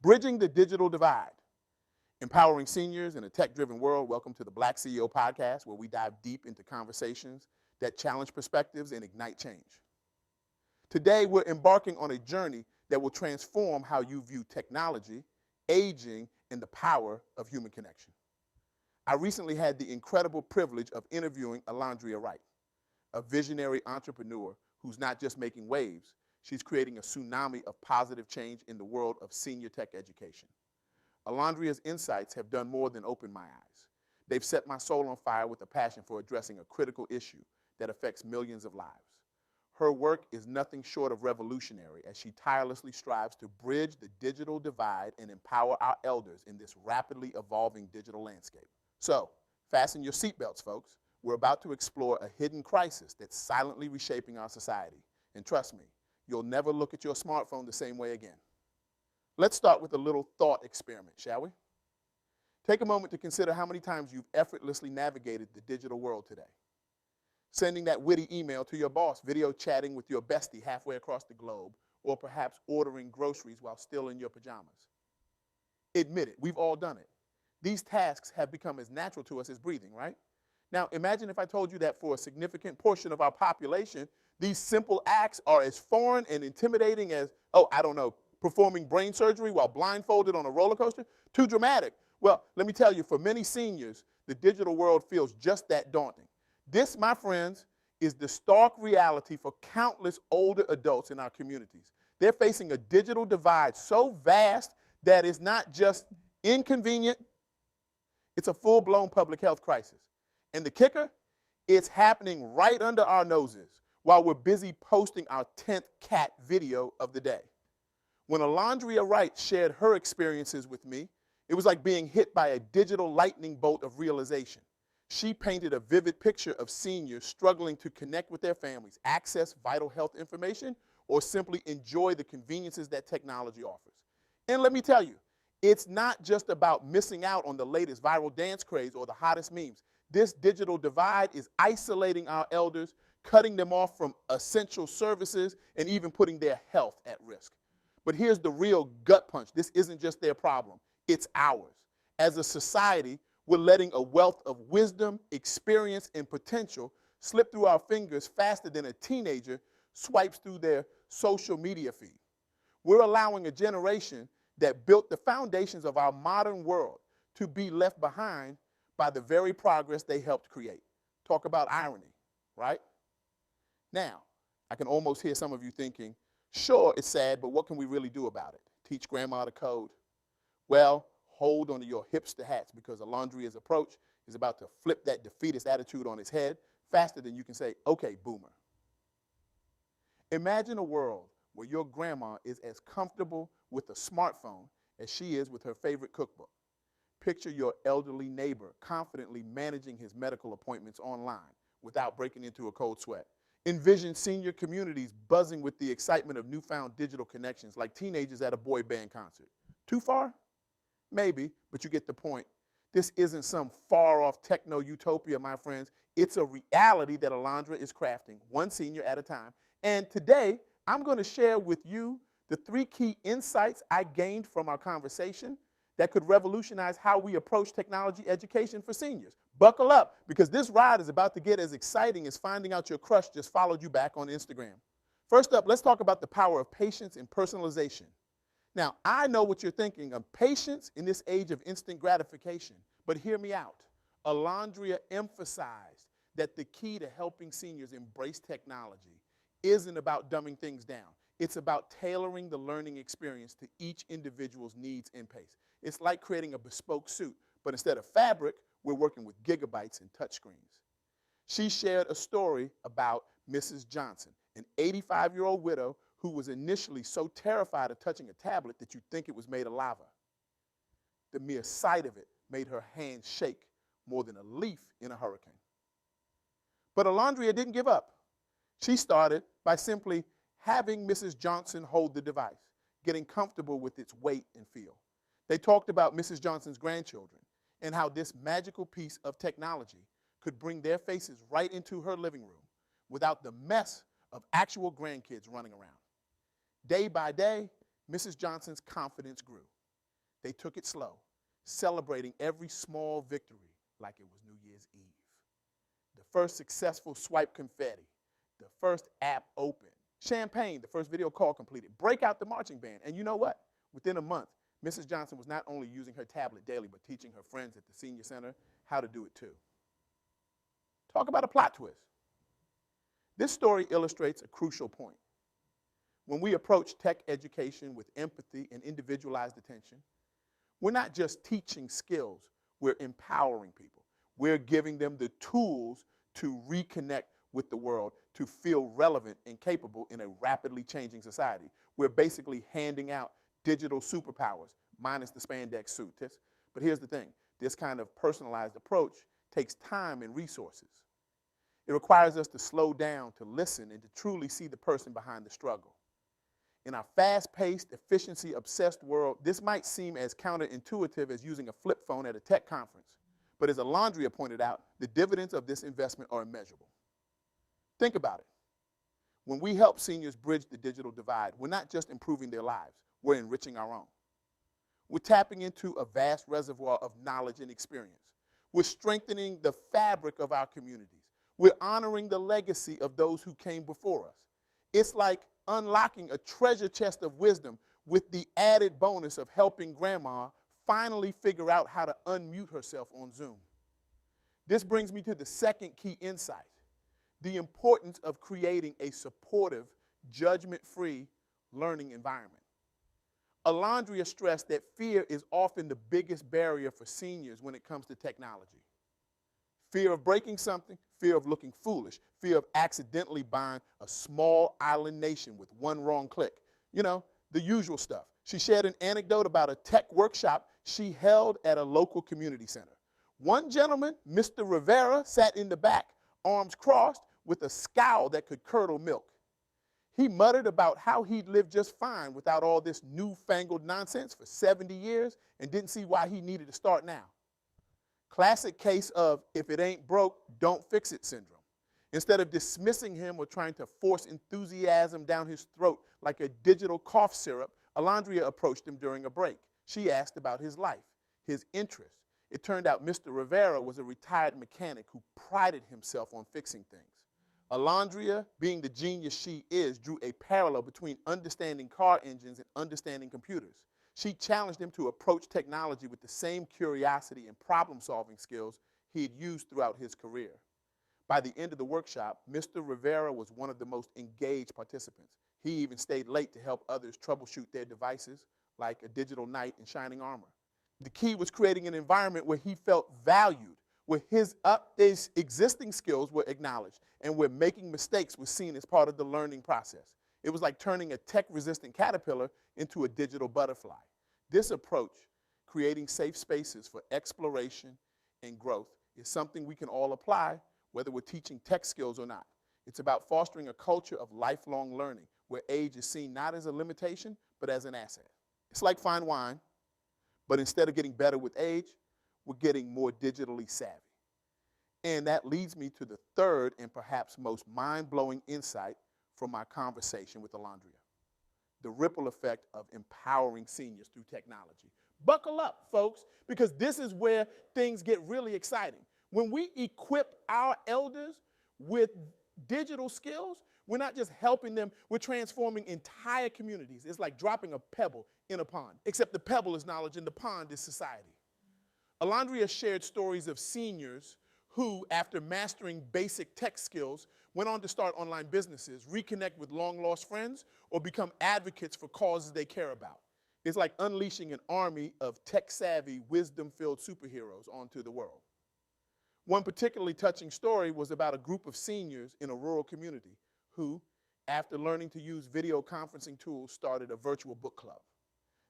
Bridging the digital divide. Empowering seniors in a tech-driven world. Welcome to the BlackCEO Podcast, where we dive deep into conversations that challenge perspectives and ignite change. Today, we're embarking on a journey that will transform how you view technology, aging, and the power of human connection. I recently had the incredible privilege of interviewing Alondria Wright, a visionary entrepreneur who's not just making waves, she's creating a tsunami of positive change in the world of senior tech education. Alondria's insights have done more than open my eyes. They've set my soul on fire with a passion for addressing a critical issue that affects millions of lives. Her work is nothing short of revolutionary as she tirelessly strives to bridge the digital divide and empower our elders in this rapidly evolving digital landscape. So, fasten your seatbelts, folks. We're about to explore a hidden crisis that's silently reshaping our society. And trust me, you'll never look at your smartphone the same way again. Let's start with a little thought experiment, shall we? Take a moment to consider how many times you've effortlessly navigated the digital world today. Sending that witty email to your boss, video chatting with your bestie halfway across the globe, or perhaps ordering groceries while still in your pajamas. Admit it, we've all done it. These tasks have become as natural to us as breathing, right? Now, imagine if I told you that for a significant portion of our population, these simple acts are as foreign and intimidating as, performing brain surgery while blindfolded on a roller coaster? Too dramatic. Well, let me tell you, for many seniors, the digital world feels just that daunting. This, my friends, is the stark reality for countless older adults in our communities. They're facing a digital divide so vast that it's not just inconvenient, it's a full-blown public health crisis. And the kicker, it's happening right under our noses while we're busy posting our 10th cat video of the day. When Alondria Wright shared her experiences with me, it was like being hit by a digital lightning bolt of realization. She painted a vivid picture of seniors struggling to connect with their families, access vital health information, or simply enjoy the conveniences that technology offers. And let me tell you, it's not just about missing out on the latest viral dance craze or the hottest memes. This digital divide is isolating our elders, cutting them off from essential services, and even putting their health at risk. But here's the real gut punch. This isn't just their problem. It's ours. As a society, we're letting a wealth of wisdom, experience, and potential slip through our fingers faster than a teenager swipes through their social media feed. We're allowing a generation that built the foundations of our modern world to be left behind by the very progress they helped create. Talk about irony, right? Now, I can almost hear some of you thinking, sure, it's sad, but what can we really do about it? Teach grandma to code? Well, hold onto your hipster hats because Alondria's approach is about to flip that defeatist attitude on its head faster than you can say, okay, boomer. Imagine a world where your grandma is as comfortable with a smartphone as she is with her favorite cookbook. Picture your elderly neighbor confidently managing his medical appointments online without breaking into a cold sweat. Envision senior communities buzzing with the excitement of newfound digital connections like teenagers at a boy band concert. Too far? Maybe, but you get the point. This isn't some far-off techno-utopia, my friends. It's a reality that Alondria is crafting, one senior at a time. And today, I'm going to share with you the 3 key insights I gained from our conversation that could revolutionize how we approach technology education for seniors. Buckle up, because this ride is about to get as exciting as finding out your crush just followed you back on Instagram. First up, let's talk about the power of patience and personalization. Now, I know what you're thinking of patience in this age of instant gratification, but hear me out. Alondria emphasized that the key to helping seniors embrace technology isn't about dumbing things down. It's about tailoring the learning experience to each individual's needs and pace. It's like creating a bespoke suit, but instead of fabric, we're working with gigabytes and touchscreens. She shared a story about Mrs. Johnson, an 85-year-old widow who was initially so terrified of touching a tablet that you'd think it was made of lava. The mere sight of it made her hands shake more than a leaf in a hurricane. But Alondria didn't give up. She started by simply having Mrs. Johnson hold the device, getting comfortable with its weight and feel. They talked about Mrs. Johnson's grandchildren and how this magical piece of technology could bring their faces right into her living room without the mess of actual grandkids running around. Day by day, Mrs. Johnson's confidence grew. They took it slow, celebrating every small victory like it was New Year's Eve. The first successful swipe confetti, the first app open, champagne, the first video call completed, break out the marching band. And you know what? Within a month, Mrs. Johnson was not only using her tablet daily, but teaching her friends at the senior center how to do it too. Talk about a plot twist. This story illustrates a crucial point. When we approach tech education with empathy and individualized attention, we're not just teaching skills, we're empowering people. We're giving them the tools to reconnect with the world, to feel relevant and capable in a rapidly changing society. We're basically handing out digital superpowers, minus the spandex suit. But here's the thing. This kind of personalized approach takes time and resources. It requires us to slow down, to listen, and to truly see the person behind the struggle. In our fast-paced, efficiency-obsessed world, this might seem as counterintuitive as using a flip phone at a tech conference. But as Alondria pointed out, the dividends of this investment are immeasurable. Think about it. When we help seniors bridge the digital divide, we're not just improving their lives, we're enriching our own. We're tapping into a vast reservoir of knowledge and experience. We're strengthening the fabric of our communities. We're honoring the legacy of those who came before us. It's like unlocking a treasure chest of wisdom with the added bonus of helping grandma finally figure out how to unmute herself on Zoom. This brings me to the second key insight, the importance of creating a supportive, judgment-free learning environment. Alondria stressed that fear is often the biggest barrier for seniors when it comes to technology. Fear of breaking something, fear of looking foolish, fear of accidentally buying a small island nation with one wrong click. You know, the usual stuff. She shared an anecdote about a tech workshop she held at a local community center. One gentleman, Mr. Rivera, sat in the back, arms crossed, with a scowl that could curdle milk. He muttered about how he'd lived just fine without all this newfangled nonsense for 70 years and didn't see why he needed to start now. Classic case of if it ain't broke, don't fix it syndrome. Instead of dismissing him or trying to force enthusiasm down his throat like a digital cough syrup, Alondria approached him during a break. She asked about his life, his interests. It turned out Mr. Rivera was a retired mechanic who prided himself on fixing things. Alondria, being the genius she is, drew a parallel between understanding car engines and understanding computers. She challenged him to approach technology with the same curiosity and problem-solving skills he had used throughout his career. By the end of the workshop, Mr. Rivera was one of the most engaged participants. He even stayed late to help others troubleshoot their devices, like a digital knight in shining armor. The key was creating an environment where he felt valued, where his existing skills were acknowledged, and where making mistakes was seen as part of the learning process. It was like turning a tech-resistant caterpillar into a digital butterfly. This approach, creating safe spaces for exploration and growth, is something we can all apply, whether we're teaching tech skills or not. It's about fostering a culture of lifelong learning, where age is seen not as a limitation, but as an asset. It's like fine wine, but instead of getting better with age, we're getting more digitally savvy. And that leads me to the third and perhaps most mind-blowing insight from my conversation with Alondria: the ripple effect of empowering seniors through technology. Buckle up, folks, because this is where things get really exciting. When we equip our elders with digital skills, we're not just helping them, we're transforming entire communities. It's like dropping a pebble in a pond, except the pebble is knowledge and the pond is society. Alondria shared stories of seniors who, after mastering basic tech skills, went on to start online businesses, reconnect with long-lost friends, or become advocates for causes they care about. It's like unleashing an army of tech-savvy, wisdom-filled superheroes onto the world. One particularly touching story was about a group of seniors in a rural community who, after learning to use video conferencing tools, started a virtual book club.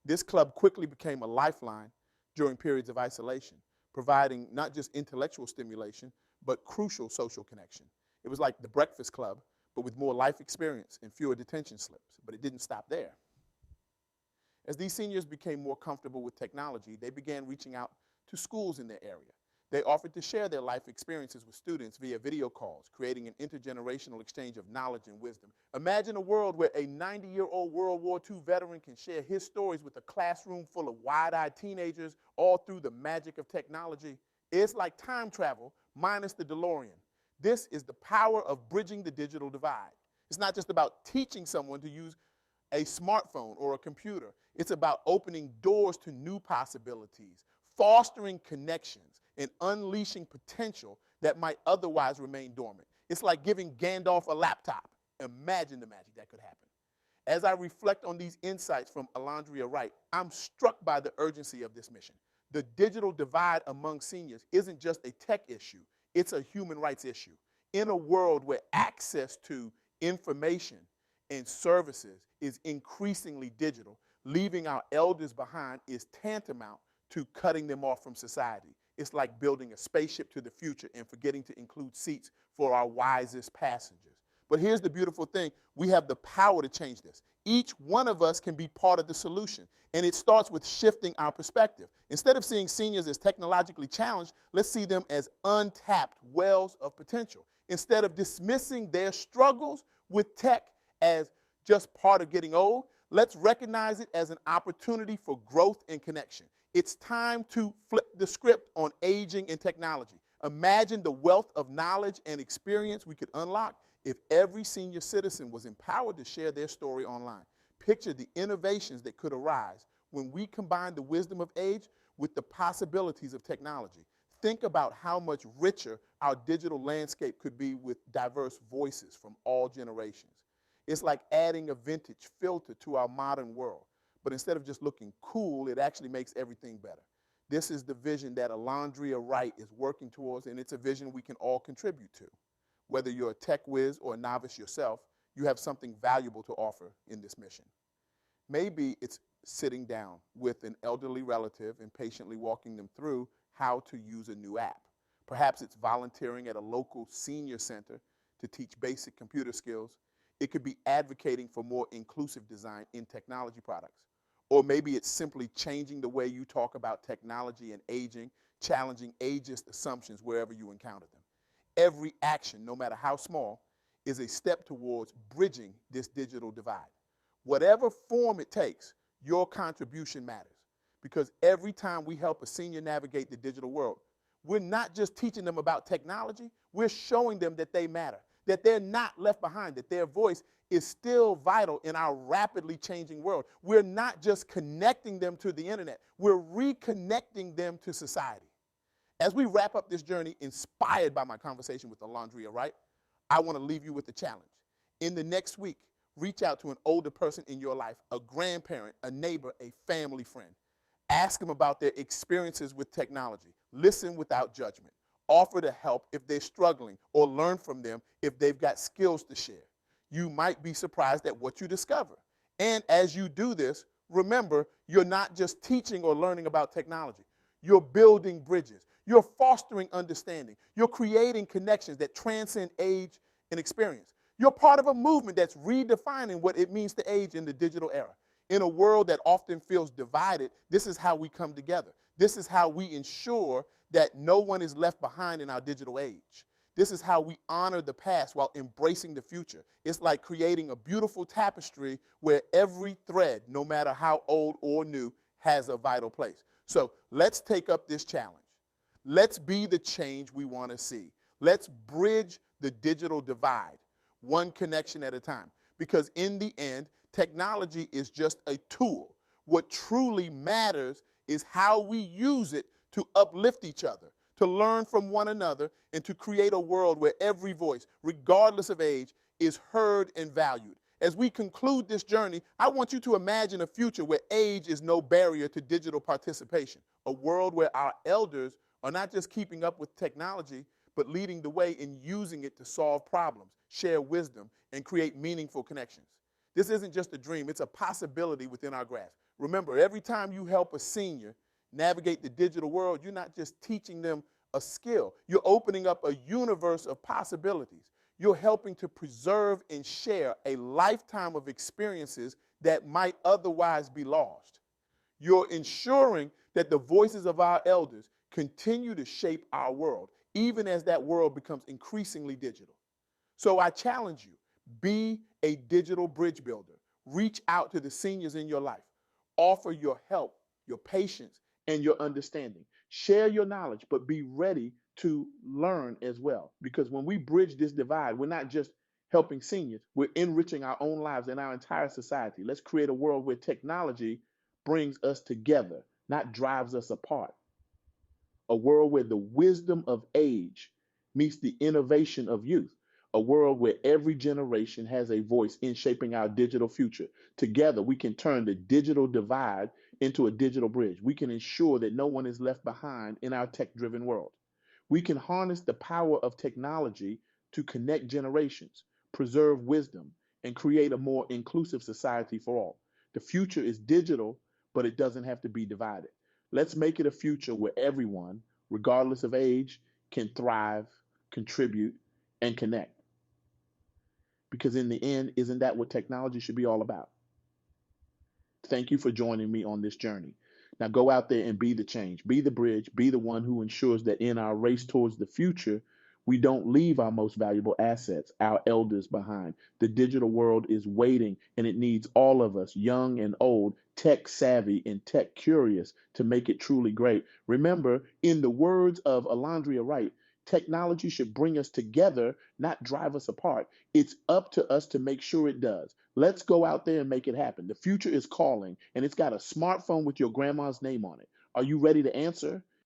This club quickly became a lifeline during periods of isolation, providing not just intellectual stimulation, but crucial social connection. It was like the Breakfast Club, but with more life experience and fewer detention slips. But it didn't stop there. As these seniors became more comfortable with technology, they began reaching out to schools in their area. They offered to share their life experiences with students via video calls, creating an intergenerational exchange of knowledge and wisdom. Imagine a world where a 90-year-old World War II veteran can share his stories with a classroom full of wide-eyed teenagers, all through the magic of technology. It's like time travel minus the DeLorean. This is the power of bridging the digital divide. It's not just about teaching someone to use a smartphone or a computer. It's about opening doors to new possibilities, fostering connections, and unleashing potential that might otherwise remain dormant. It's like giving Gandalf a laptop. Imagine the magic that could happen. As I reflect on these insights from Alondria Wright, I'm struck by the urgency of this mission. The digital divide among seniors isn't just a tech issue, it's a human rights issue. In a world where access to information and services is increasingly digital, leaving our elders behind is tantamount to cutting them off from society. It's like building a spaceship to the future and forgetting to include seats for our wisest passengers. But here's the beautiful thing. We have the power to change this. Each one of us can be part of the solution, and it starts with shifting our perspective. Instead of seeing seniors as technologically challenged, let's see them as untapped wells of potential. Instead of dismissing their struggles with tech as just part of getting old, let's recognize it as an opportunity for growth and connection. It's time to flip the script on aging and technology. Imagine the wealth of knowledge and experience we could unlock if every senior citizen was empowered to share their story online. Picture the innovations that could arise when we combine the wisdom of age with the possibilities of technology. Think about how much richer our digital landscape could be with diverse voices from all generations. It's like adding a vintage filter to our modern world. But instead of just looking cool, it actually makes everything better. This is the vision that Alondria Wright is working towards, and it's a vision we can all contribute to. Whether you're a tech whiz or a novice yourself, you have something valuable to offer in this mission. Maybe it's sitting down with an elderly relative and patiently walking them through how to use a new app. Perhaps it's volunteering at a local senior center to teach basic computer skills. It could be advocating for more inclusive design in technology products. Or maybe it's simply changing the way you talk about technology and aging, challenging ageist assumptions wherever you encounter them. Every action, no matter how small, is a step towards bridging this digital divide. Whatever form it takes, your contribution matters. Because every time we help a senior navigate the digital world, we're not just teaching them about technology, we're showing them that they matter, that they're not left behind, that their voice is still vital in our rapidly changing world. We're not just connecting them to the internet, we're reconnecting them to society. As we wrap up this journey, inspired by my conversation with Alondria Wright, I want to leave you with a challenge. In the next week, reach out to an older person in your life, a grandparent, a neighbor, a family friend. Ask them about their experiences with technology. Listen without judgment. Offer to help if they're struggling, or learn from them if they've got skills to share. You might be surprised at what you discover. And as you do this, remember, you're not just teaching or learning about technology. You're building bridges. You're fostering understanding. You're creating connections that transcend age and experience. You're part of a movement that's redefining what it means to age in the digital era. In a world that often feels divided, this is how we come together. This is how we ensure that no one is left behind in our digital age. This is how we honor the past while embracing the future. It's like creating a beautiful tapestry where every thread, no matter how old or new, has a vital place. So let's take up this challenge. Let's be the change we want to see. Let's bridge the digital divide, one connection at a time. Because in the end, technology is just a tool. What truly matters is how we use it to uplift each other, to learn from one another, and to create a world where every voice, regardless of age, is heard and valued. As we conclude this journey, I want you to imagine a future where age is no barrier to digital participation, a world where our elders are not just keeping up with technology, but leading the way in using it to solve problems, share wisdom, and create meaningful connections. This isn't just a dream, it's a possibility within our grasp. Remember, every time you help a senior navigate the digital world, you're not just teaching them a skill. You're opening up a universe of possibilities. You're helping to preserve and share a lifetime of experiences that might otherwise be lost. You're ensuring that the voices of our elders continue to shape our world, even as that world becomes increasingly digital. So I challenge you, be a digital bridge builder. Reach out to the seniors in your life. Offer your help, your patience, and your understanding. Share your knowledge, but be ready to learn as well. Because when we bridge this divide, we're not just helping seniors, we're enriching our own lives and our entire society. Let's create a world where technology brings us together, not drives us apart. A world where the wisdom of age meets the innovation of youth, a world where every generation has a voice in shaping our digital future. Together, we can turn the digital divide into a digital bridge. We can ensure that no one is left behind in our tech-driven world. We can harness the power of technology to connect generations, preserve wisdom, and create a more inclusive society for all. The future is digital, but it doesn't have to be divided. Let's make it a future where everyone, regardless of age, can thrive, contribute, and connect. Because in the end, isn't that what technology should be all about? Thank you for joining me on this journey. Now go out there and be the change, be the bridge, be the one who ensures that in our race towards the future, we don't leave our most valuable assets, our elders, behind. The digital world is waiting, and it needs all of us, young and old, tech savvy and tech curious, to make it truly great. Remember, in the words of Alondria Wright, technology should bring us together, not drive us apart. It's up to us to make sure it does. Let's go out there and make it happen. The future is calling, and it's got a smartphone with your grandma's name on it. Are you ready to answer?